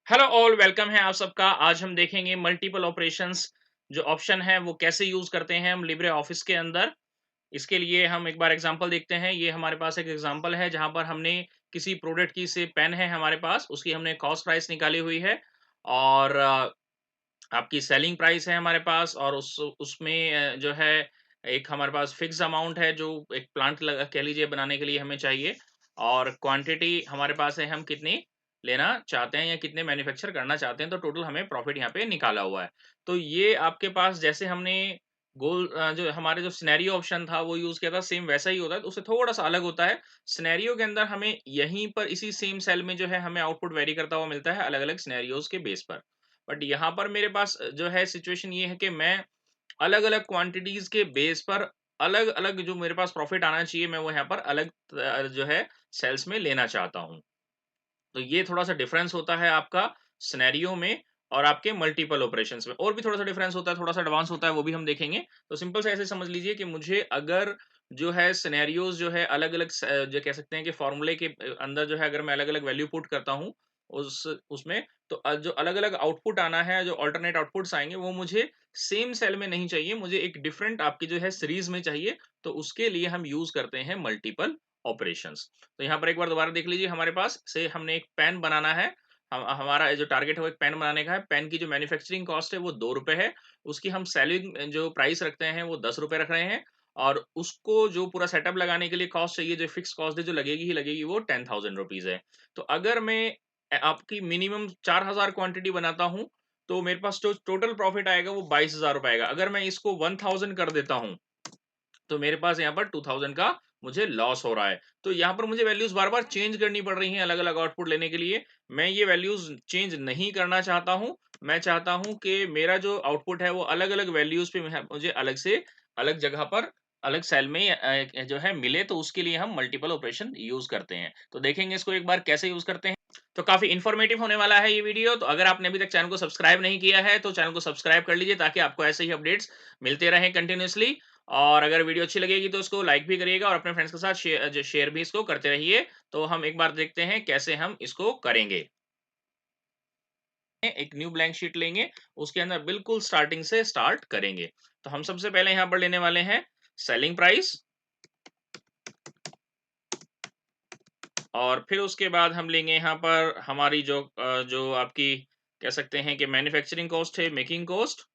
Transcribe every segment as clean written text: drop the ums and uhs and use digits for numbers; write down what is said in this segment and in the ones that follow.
Hello all welcome है आप सबका। आज हम देखेंगे मल्टीपल ऑपरेशंस जो ऑप्शन है वो कैसे यूज करते हैं हम लिब्रे ऑफिस के अंदर। इसके लिए हम एक बार एग्जांपल देखते हैं। ये हमारे पास एक एग्जांपल है जहां पर हमने किसी प्रोडक्ट की से पेन है हमारे पास, उसकी हमने कॉस्ट प्राइस निकाली हुई है और आपकी सेलिंग प्राइस है हमारे पास और उसमें जो है एक हमारे पास फिक्स अमाउंट है जो एक प्लांट कह लीजिए बनाने के लिए हमें चाहिए और क्वांटिटी हमारे पास है हम कितनी लेना चाहते हैं या कितने मैन्युफैक्चर करना चाहते हैं, तो टोटल हमें प्रॉफिट यहाँ पे निकाला हुआ है। तो ये आपके पास जैसे हमने जो हमारे जो सिनेरियो ऑप्शन था वो यूज किया था, सेम वैसा ही होता है, तो उससे थोड़ा सा अलग होता है। सिनेरियो के अंदर हमें यहीं पर इसी सेम सेल में जो है हमें आउटपुट वेरी करता हुआ मिलता है अलग अलग सिनेरियोज के बेस पर। बट यहाँ पर मेरे पास जो है सिचुएशन ये है कि मैं अलग-अलग क्वांटिटीज़ के बेस पर अलग-अलग जो मेरे पास प्रॉफिट आना चाहिए, मैं वो यहाँ पर अलग जो है सेल्स में लेना चाहता हूँ। तो ये थोड़ा-सा डिफरेंस होता है आपका सिनेरियो में और आपके मल्टीपल ऑपरेशंस में। और भी थोड़ा-सा डिफरेंस होता है, थोड़ा-सा एडवांस होता है, वो भी हम देखेंगे। तो सिंपल से ऐसे समझ लीजिए कि मुझे अगर जो है सिनेरियोज़ जो है अलग-अलग जो कह सकते हैं कि फ़ॉर्मूले के अंदर जो है अगर मैं अलग-अलग वैल्यू पुट करता हूँ, उस उसमें तो जो अलग-अलग आउटपुट आना है, जो अल्टरनेट आउटपुट्स आएँगे, वो मुझे सेम सेल में नहीं चाहिए, मुझे एक डिफरेंट आपकी जो है सीरीज़ में चाहिए। तो उसके लिए हम यूज़ करते हैं मल्टीपल ऑपरेशंस। तो यहाँ पर एक बार दोबारा देख लीजिए, हमारे पास से हमने एक पेन बनाना है। हमारा जो टारगेट है वो एक पेन बनाने का है। पेन की जो मैन्युफैक्चरिंग कॉस्ट है वो ₹2 है। उसकी हम सेलिंग जो प्राइस रखते हैं वो ₹10 रख रहे हैं और उसको जो पूरा सेटअप लगाने के लिए कॉस्ट चाहिए, जो फिक्स कॉस्ट है जो लगेगी ही लगेगी, वो ₹10,000 है। तो अगर मैं आपकी मिनिमम 4000 क्वांटिटी बनाता हूँ, तो मेरे पास जो टोटल प्रॉफिट आएगा वो ₹22,000 आएगा। अगर मैं इसको 1000 कर देता हूँ, तो मेरे पास यहाँ पर 2000 का मुझे लॉस हो रहा है। तो यहाँ पर मुझे वैल्यूज़ बार-बार चेंज करनी पड़ रही हैं अलग-अलग आउटपुट लेने के लिए। मैं ये वैल्यूज़ चेंज नहीं करना चाहता हूँ। मैं चाहता हूँ कि मेरा जो आउटपुट है वो अलग-अलग वैल्यूज़ पे मुझे अलग से अलग जगह पर अलग सेल में जो है मिले, तो उसके लिए हम मल्टीपल ऑपरेशन यूज़ करते हैं। तो देखेंगे इसको एक बार कैसे यूज़ करते हैं। तो काफ़ी इन्फॉर्मेटिव होने वाला है ये वीडियो। तो अगर आपने अभी तक चैनल को सब्सक्राइब नहीं किया है, तो चैनल को सब्सक्राइब कर लीजिए ताकि आपको ऐसे ही अपडेट्स मिलते रहें कंटिन्यूअसली। और अगर वीडियो अच्छी लगेगी तो उसको लाइक भी करिएगा और अपने फ्रेंड्स के साथ शेयर भी इसको करते रहिए। तो हम एक बार देखते हैं कैसे हम इसको करेंगे। एक न्यू ब्लैंक शीट लेंगे, उसके अंदर बिल्कुल स्टार्टिंग से स्टार्ट करेंगे। तो हम सबसे पहले यहाँ पर लेने वाले हैं सेलिंग प्राइस और फिर उसके बाद हम लेंगे यहाँ पर हमारी जो आपकी कह सकते हैं कि मैन्युफैक्चरिंग कॉस्ट है, मेकिंग कॉस्ट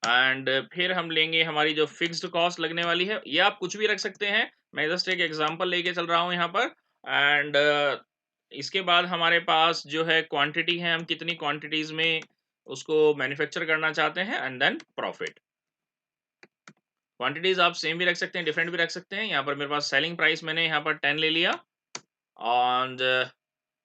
एंड फिर हम लेंगे हमारी जो फिक्स्ड कॉस्ट लगने वाली है। ये आप कुछ भी रख सकते हैं, मैं जस्ट एक एग्जांपल लेके चल रहा हूँ यहाँ पर। एंड इसके बाद हमारे पास जो है क्वांटिटी है, हम कितनी क्वांटिटीज में उसको मैन्युफैक्चर करना चाहते हैं एंड देन प्रॉफिट। क्वांटिटीज आप सेम भी रख सकते हैं, डिफरेंट भी रख सकते हैं। यहाँ पर मेरे पास सेलिंग प्राइस मैंने यहाँ पर 10 ले लिया और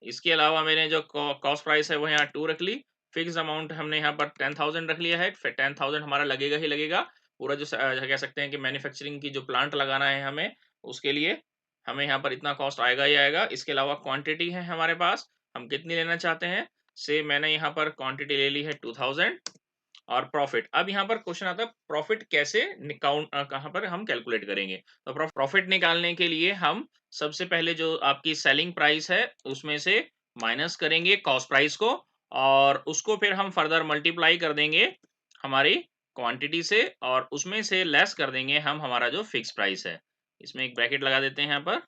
इसके अलावा मैंने जो कॉस्ट प्राइस है वो यहाँ 2 रख ली। फिक्स अमाउंट हमने यहाँ पर 10,000 रख लिया है। फिर 10,000 हमारा लगेगा ही लगेगा। पूरा जो कह सकते हैं कि मैन्युफैक्चरिंग की जो प्लांट लगाना है हमें, उसके लिए हमें यहाँ पर इतना कॉस्ट आएगा ही आएगा। इसके अलावा क्वांटिटी है हमारे पास, हम कितनी लेना चाहते हैं, से मैंने यहाँ पर क्वांटिटी ले ली है 2000 और प्रॉफिट। अब यहाँ पर क्वेश्चन आता है प्रॉफिट कैसे कहाँ पर हम कैलकुलेट करेंगे। तो प्रॉफिट निकालने के लिए हम सबसे पहले जो आपकी सेलिंग प्राइस है उसमें से माइनस करेंगे कॉस्ट प्राइस को और उसको फिर हम फर्दर मल्टीप्लाई कर देंगे हमारी क्वांटिटी से और उसमें से लेस कर देंगे हम हमारा जो फिक्स प्राइस है। इसमें एक ब्रैकेट लगा देते हैं यहाँ पर।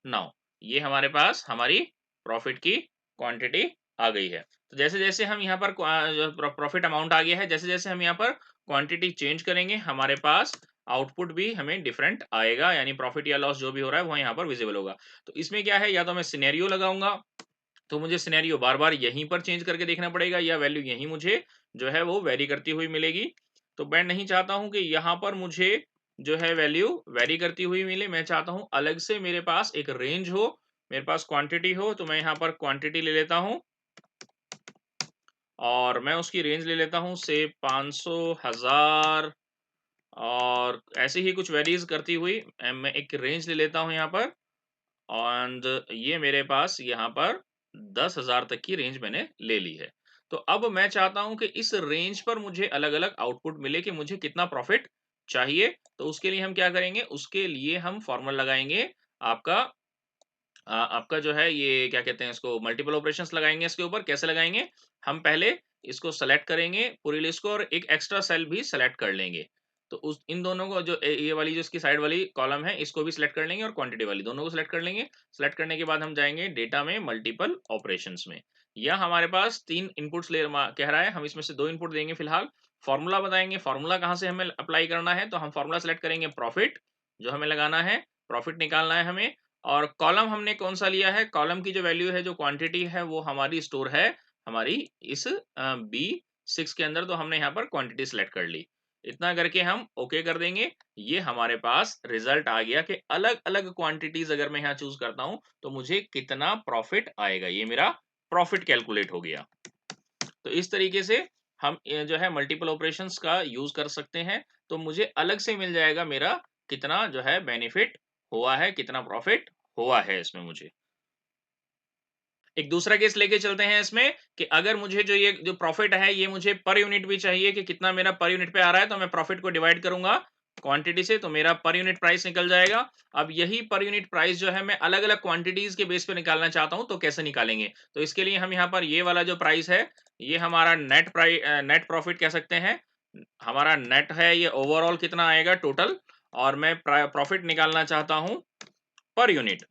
नाउ ये हमारे पास हमारी प्रॉफिट की क्वांटिटी आ गई है। तो जैसे-जैसे हम यहाँ पर जो प्रॉफिट अमाउंट आ गया है, जैसे-जैसे हम यहाँ पर क्वांटिटी चेंज करेंगे, हमारे पास आउटपुट भी हमें डिफरेंट आएगा, यानी प्रॉफिट या लॉस जो भी हो रहा है, वो यहाँ पर विजिबल होगा। तो इसमें क्या है, या तो मैं सिनेरियो लगाऊँगा, तो मुझे सिनेरियो बार-बार यहीं पर चेंज करके देखना पड़ेगा या वैल्यू यहीं मुझे जो है वो वेरी करती हुई मिलेगी। तो मैं नहीं चाहता हूँ कि यहाँ पर मुझे जो है वैल्यू वेरी करती हुई मिले, मैं चाहता हूँ अलग से मेरे पास एक रेंज हो, मेरे पास क्वांटिटी हो, तो मैं यहाँ पर क्वांटिटी ले लेता हूँ और मैं उसकी रेंज ले लेता हूँ से 500, 1000 और ऐसे ही कुछ वेरीज़ करती हुई मैं एक रेंज ले लेता हूँ यहाँ पर एंड ये मेरे पास यहाँ पर 10,000 तक की रेंज मैंने ले ली है। तो अब मैं चाहता हूँ कि इस रेंज पर मुझे अलग-अलग आउटपुट मिले कि मुझे कितना प्रॉफिट चाहिए। तो उसके लिए हम क्या करेंगे? उसके लिए हम फॉर्मूला लगाएँगे आपका आपका जो है ये क्या कहते हैं इसको मल्टीपल ऑपरेशंस लगाएँगे इसके ऊपर, कैसे लगाएँगे? हम पहले इसको सेलेक्ट करेंगे पूरी लिस्ट को और एक एक्स्ट्रा सेल भी सेलेक्ट कर लेंगे। तो उस इन दोनों को जो ये वाली जो इसकी साइड वाली कॉलम है इसको भी सिलेक्ट कर लेंगे और क्वांटिटी वाली दोनों को सिलेक्ट कर लेंगे। सिलेक्ट करने के बाद हम जाएँगे डेटा में मल्टीपल ऑपरेशंस में। यहाँ हमारे पास 3 इनपुट्स ले मा कह रहा है, हम इसमें से 2 इनपुट देंगे फिलहाल। फ़ॉर्मूला बताएँगे, फ़ॉर्मूला कहाँ से हमें अप्लाई करना है, तो हम फ़ॉर्मूला सेलेक्ट करेंगे प्रॉफिट, जो हमें लगाना है, प्रॉफिट निकालना है हमें। और कॉलम हमने कौन-सा लिया है, कॉलम की जो वैल्यू है, जो क्वांटिटी है, वो हमारी स्टोर है, हमारी इस B6 के अंदर, तो हमने यहाँ पर क्वांटिटी सेलेक्ट कर ली। इतना करके हम ओके कर देंगे। ये हमारे पास रिजल्ट आ गया कि अलग-अलग क्वांटिटीज़ अगर मैं यहाँ चूज़ करता हूँ, तो मुझे कितना प्रॉफिट आएगा। ये मेरा प्रॉफिट कैलकुलेट हो गया। तो इस तरीके से हम जो है मल्टीपल ऑपरेशंस का यूज़ कर सकते हैं। तो मुझे अलग से मिल जाएगा मेरा कितना जो है बेनिफिट हुआ है, कितना प्रॉफिट हुआ है इसमें मुझे। एक दूसरा केस लेके चलते हैं इसमें कि अगर मुझे जो ये जो प्रॉफिट है, ये मुझे पर यूनिट भी चाहिए कि कितना मेरा पर यूनिट पे आ रहा है, तो मैं प्रॉफिट को डिवाइड करूँगा क्वांटिटी से, तो मेरा पर यूनिट प्राइस निकल जाएगा। अब यही पर यूनिट प्राइस जो है मैं अलग-अलग क्वांटिटीज़ के बेस पे निकालना चाहता हूँ, तो कैसे निकालेंगे? तो इसके लिए हम यहाँ पर ये वाला जो प्राइस है, ये हमारा नेट प्रॉफिट कह सकते हैं। हमारा नेट है, ये ओवरऑल कितना आएगा टोटल, और मैं प्रॉफिट निकालना चाहता हूँ पर यूनिट।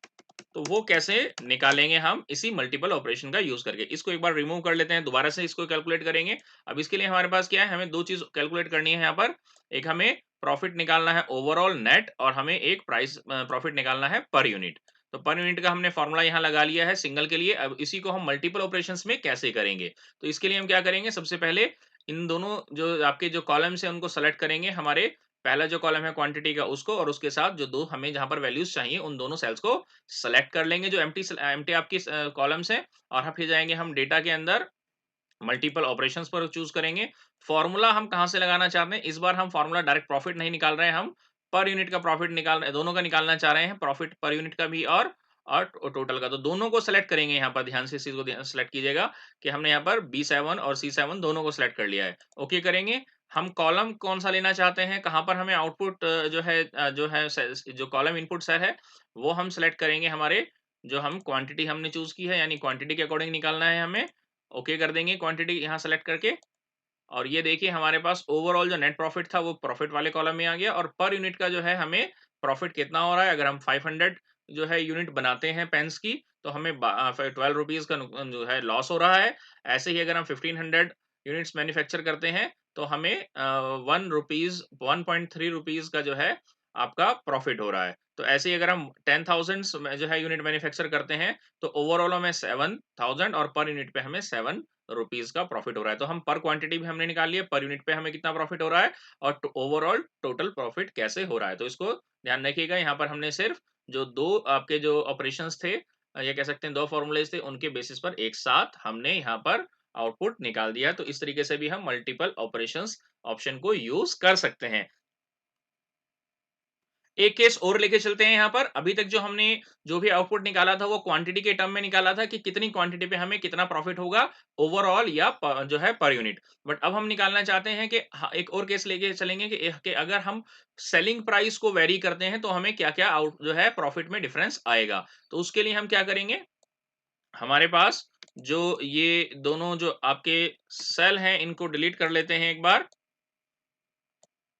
तो वो कैसे निकालेंगे हम इसी मल्टीपल ऑपरेशन का यूज करके। इसको एक बार रिमूव कर लेते हैं, दोबारा से इसको कैलकुलेट करेंगे। अब इसके लिए हमारे पास क्या है, हमें 2 चीज़ कैलकुलेट करनी है यहाँ पर। एक हमें प्रॉफिट निकालना है ओवरऑल नेट, और हमें एक प्रॉफिट निकालना है पर यूनिट। तो पर यूनिट का हमने फॉर्मूला यहाँ लगा लिया है सिंगल के लिए। अब इसी को हम मल्टीपल ऑपरेशंस में कैसे करेंगे? तो इसके लिए हम क्या करेंगे, सबसे पहले इन दोनों जो आपके जो कॉलम्स हैं उनको सेलेक्ट करेंगे। हमारे पहला जो कॉलम है क्वांटिटी का उसको, और उसके साथ जो 2 हमें जहाँ पर वैल्यूज़ चाहिए उन दोनों सेल्स को सेलेक्ट कर लेंगे जो एम्प्टी आपकी कॉलम्स हैं। और हम फिर जाएँगे हम डेटा के अंदर मल्टीपल ऑपरेशंस पर चूज़ करेंगे। फ़ॉर्मूला हम कहाँ से लगाना चाहते हैं, इस बार हम फ़ॉर्मूला डायरेक्ट प्रॉफिट नहीं निकाल रहे हैं, हम पर यूनिट का प्रॉफिट निकाल रहे हैं, दोनों का निकालना चाह रहे हैं, प्रॉफिट पर यूनिट का भी और टोटल का। तो दोनों को सेलेक्ट करेंगे यहाँ पर, ध्यान से इस चीज़ को सेलेक्ट कीजिएगा कि हमने यहाँ पर B7 और C7 दोनों को सेलेक्ट कर लिया है। ओके करेंगे। हम कॉलम कौन-सा लेना चाहते हैं, कहाँ पर हमें आउटपुट जो है जो कॉलम इनपुट सेल है, वो हम सेलेक्ट करेंगे हमारे जो हम क्वांटिटी हमने चूज़ की है, यानी क्वांटिटी के अकॉर्डिंग निकालना है हमें। ओके कर देंगे क्वांटिटी यहाँ सेलेक्ट करके। और ये देखिए हमारे पास ओवरऑल जो नेट प्रॉफिट था वो प्रॉफिट वाले कॉलम में आ गया, और पर यूनिट का जो है हमें प्रॉफिट कितना हो रहा है, अगर हम 500 जो है यूनिट बनाते हैं पेन्स की, तो हमें 12 रुपीज़ का जो है लॉस हो रहा है। ऐसे ही अगर हम 1500 यूनिट्स मैन्युफैक्चर करते हैं, तो हमें 1 रुपीज़ 1.3 रुपीज़ का जो है आपका प्रॉफिट हो रहा है। तो ऐसे ही अगर हम 10,000 में जो है यूनिट मैन्युफैक्चर करते हैं, तो ओवरऑल हमें 7,000 और पर यूनिट पे हमें 7 रुपीज़ का प्रॉफिट हो रहा है। तो हम पर क्वांटिटी भी हमने निकाल लिया, पर यूनिट पे हमें कितना प्रॉफिट हो रहा है, और ओवरऑल टोटल प्रॉफिट कैसे हो रहा है। तो इसको ध्यान रखिएगा, यहाँ पर हमने सिर्फ जो 2 आपके जो ऑपरेशंस थे, या कह सकते हैं 2 फ़ॉर्मूलेज़ थे, उनके बेसिस पर एक साथ हमने यहाँ पर आउटपुट निकाल दिया। तो इस तरीके से भी हम मल्टीपल ऑपरेशंस ऑप्शन को यूज़ कर सकते हैं। एक केस और लेके चलते हैं यहाँ पर। अभी तक जो हमने जो भी आउटपुट निकाला था वो क्वांटिटी के टर्म में निकाला था कि कितनी क्वांटिटी पे हमें कितना प्रॉफिट होगा ओवरऑल या जो है पर यूनिट। बट अब हम निकालना चाहते हैं कि एक और केस लेके चलेंगे कि अगर हम सेलिंग प्राइस को वेरी करते हैं तो हमें क्या-क्या आउट जो है प्रॉफिट में डिफरेंस आएगा। तो उसके लिए हम क्या करेंगे, हमारे पास जो ये दोनों जो आपके सेल हैं इनको डिलीट कर लेते हैं एक बार।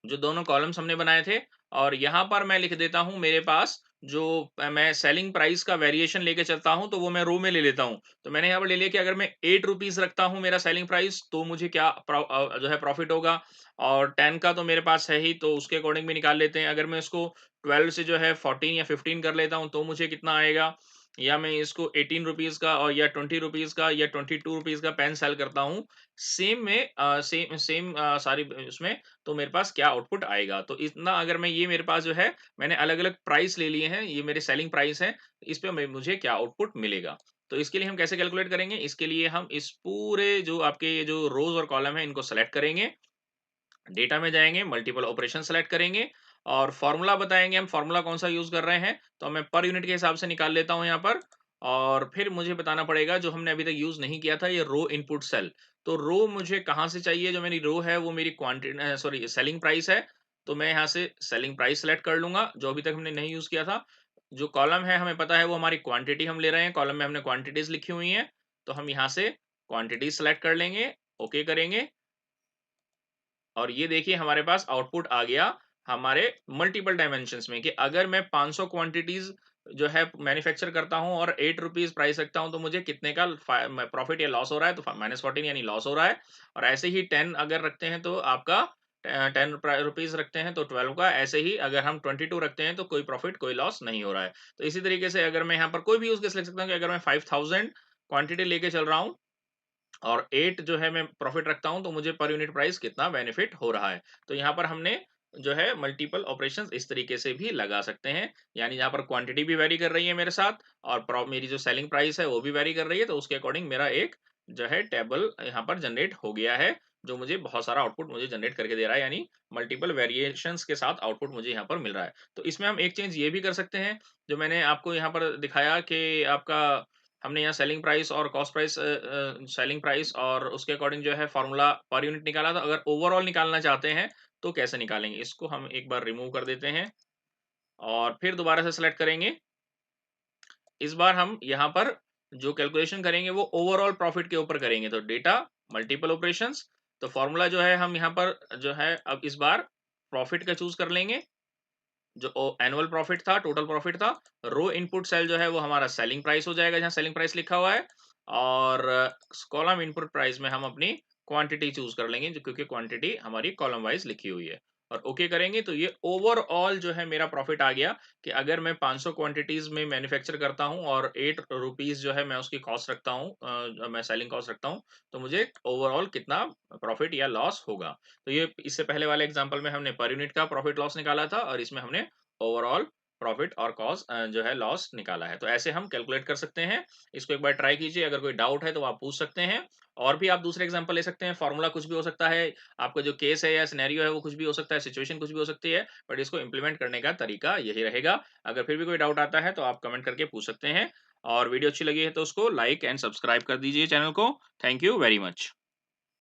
जो दोनों कॉलम्स हमने बनाए थे, और यहाँ पर मैं लिख देता हूँ मेरे पास जो मैं सेलिंग प्राइस का वेरिएशन लेके चलता हूँ, तो वो मैं रो में ले लेता हूँ। तो मैंने यहाँ पर ले लिया कि अगर मैं 8 रुपीज़ रखता हूँ मेरा सेलिंग प्राइस, तो मुझे क्या जो है प्रॉफिट होगा, और 10 का तो मेरे पास है ही, तो उसके अकॉर्डिंग भी निकाल लेते हैं। अगर मैं इसको 12 से जो है 14 या 15 कर लेता हूँ, तो मुझे कितना आएगा, या मैं इसको 18 रुपीज़ का और या 20 रुपीज़ का या 22 रुपीज़ का पेन सेल करता हूँ, सेम में सेम सेम सारी उसमें, तो मेरे पास क्या आउटपुट आएगा। तो इतना अगर मैं ये मेरे पास जो है मैंने अलग-अलग प्राइस ले लिए हैं, ये मेरे सेलिंग प्राइस हैं, इस पे मैं मुझे क्या आउटपुट मिलेगा। तो इसके लिए हम कैसे कैलकुलेट करेंगे? इसके लिए हम इस पूरे जो आपके ये जो रोज़ और कॉलम है इनको सेलेक्ट करेंगे, डेटा में जाएँगे, मल्टीपल ऑपरेशन सेलेक्ट करेंगे, और फ़ॉर्मूला बताएँगे हम फ़ॉर्मूला कौन-सा यूज़ कर रहे हैं, तो मैं पर यूनिट के हिसाब से निकाल लेता हूँ यहाँ पर। और फिर मुझे बताना पड़ेगा जो हमने अभी तक यूज़ नहीं किया था, ये रो इनपुट सेल। तो रो मुझे कहाँ से चाहिए, जो मेरी रो है वो मेरी सॉरी सेलिंग प्राइस है, तो मैं यहाँ से सेलिंग प्राइस सेलेक्ट कर लूँगा, जो अभी तक हमने नहीं यूज़ किया था। जो कॉलम है हमें पता है वो हमारी क्वांटिटी हम ले रहे हैं, कॉलम में हमने क्वांटिटीज़ लिखी हुई हैं, तो हम यहाँ से क्वांटिटी सेलेक्ट कर लेंगे, ओके करेंगे और ये देखिए हमारे पास आउटपुट आ गया हमारे मल्टीपल डायमेंशंस में कि अगर मैं 500 क्वांटिटीज़ जो है मैन्युफैक्चर करता हूँ और ₹8 प्राइस रखता हूँ, तो मुझे कितने का प्रॉफिट या लॉस हो रहा है, तो -14 यानी लॉस हो रहा है और ऐसे ही 10 अगर रखते हैं तो आपका 10 रुपीज़ रखते हैं तो 12 का, ऐसे ही अगर हम 22 रखते हैं तो कोई प्रॉफिट, कोई लॉस नहीं हो रहा है। तो इसी तरीके से अगर मैं यहाँ पर कोई भी यूज़ केस लिख सकता हूँ कि अगर मैं 5000 क्वांटिटी लेके चल रहा हूँ और 8 जो है मैं प्रॉफिट रखता हूँ, तो मुझे पर यूनिट प्राइस कितना बेनिफिट हो रहा है। तो यहाँ पर हमने जो है मल्टीपल ऑपरेशंस इस तरीके से भी लगा सकते हैं। यानी यहाँ पर क्वांटिटी भी वैरी कर रही है मेरे साथ और मेरी जो सेलिंग प्राइस है वो भी वैरी कर रही है, तो उसके अकॉर्डिंग मेरा एक जो है टेबल यहाँ पर जनरेट हो गया है, जो मुझे बहुत सारा आउटपुट मुझे जनरेट करके दे रहा है, यानी मल्टीपल वेरिएशंस के साथ आउटपुट मुझे यहाँ पर मिल रहा है। तो इसमें हम एक चेंज ये भी कर सकते हैं, जो मैंने आपको यहाँ पर दिखाया कि आपका हमने यहाँ सेलिंग प्राइस और कॉस्ट प्राइस सेलिंग प्राइस और उसके अकॉर्डिंग जो है फॉर्मूला पर यूनिट निकाला था। अगर ओवरऑल निकालना चाहते हैं तो कैसे निकालेंगे? इसको हम एक बार रिमूव कर देते हैं और फिर दोबारा से सेलेक्ट करेंगे। इस बार हम यहाँ पर जो कैलकुलेशन करेंगे वो ओवरऑल प्रॉफिट के ऊपर करेंगे। तो डेटा मल्टीपल ऑपरेशंस, तो फॉर्मूला जो है हम यहाँ पर जो है अब इस बार प्रॉफिट का चूज कर लेंगे। जो एनुअल प्रॉफिट था, टोटल प्रॉफिट था, रो इनपुट सेल जो है वो हमारा सेलिंग प्राइस हो जाएगा जहाँ सेलिंग प्राइस लिखा हुआ है और कॉलम इनपुट प्राइस में हम अपनी क्वांटिटी चूज कर लेंगे जो क्योंकि क्वांटिटी हमारी कॉलम वाइज लिखी हुई है और ओके करेंगे तो ये ओवरऑल जो है मेरा प्रॉफिट आ गया कि अगर मैं 500 क्वांटिटीज में मैन्युफैक्चर करता हूं और 8 रुपीज जो है मैं उसकी कॉस्ट रखता हूं, मैं सेलिंग कॉस्ट रखता हूं, तो मुझे ओवरऑल कितना प्रॉफिट या लॉस होगा। तो ये इससे पहले वाले एग्जांपल में हमने पर यूनिट का प्रॉफिट लॉस निकाला था और इसमें हमने ओवरऑल प्रॉफिट और कॉस्ट जो है लॉस निकाला है। तो ऐसे हम कैलकुलेट कर सकते हैं। इसको एक बार ट्राई कीजिए, अगर कोई डाउट है तो आप पूछ सकते हैं और भी आप दूसरे एग्जांपल ले सकते हैं। फॉर्मूला कुछ भी हो सकता है, आपका जो केस है या सिनेरियो है वो कुछ भी हो सकता है, सिचुएशन कुछ भी हो सकती है, बट इसको इम्प्लीमेंट करने का तरीका यही रहेगा। अगर फिर भी कोई डाउट आता है तो आप कमेंट करके पूछ सकते हैं और वीडियो अच्छी लगी है तो उसको लाइक एंड सब्सक्राइब कर दीजिए चैनल को। Thank you very much.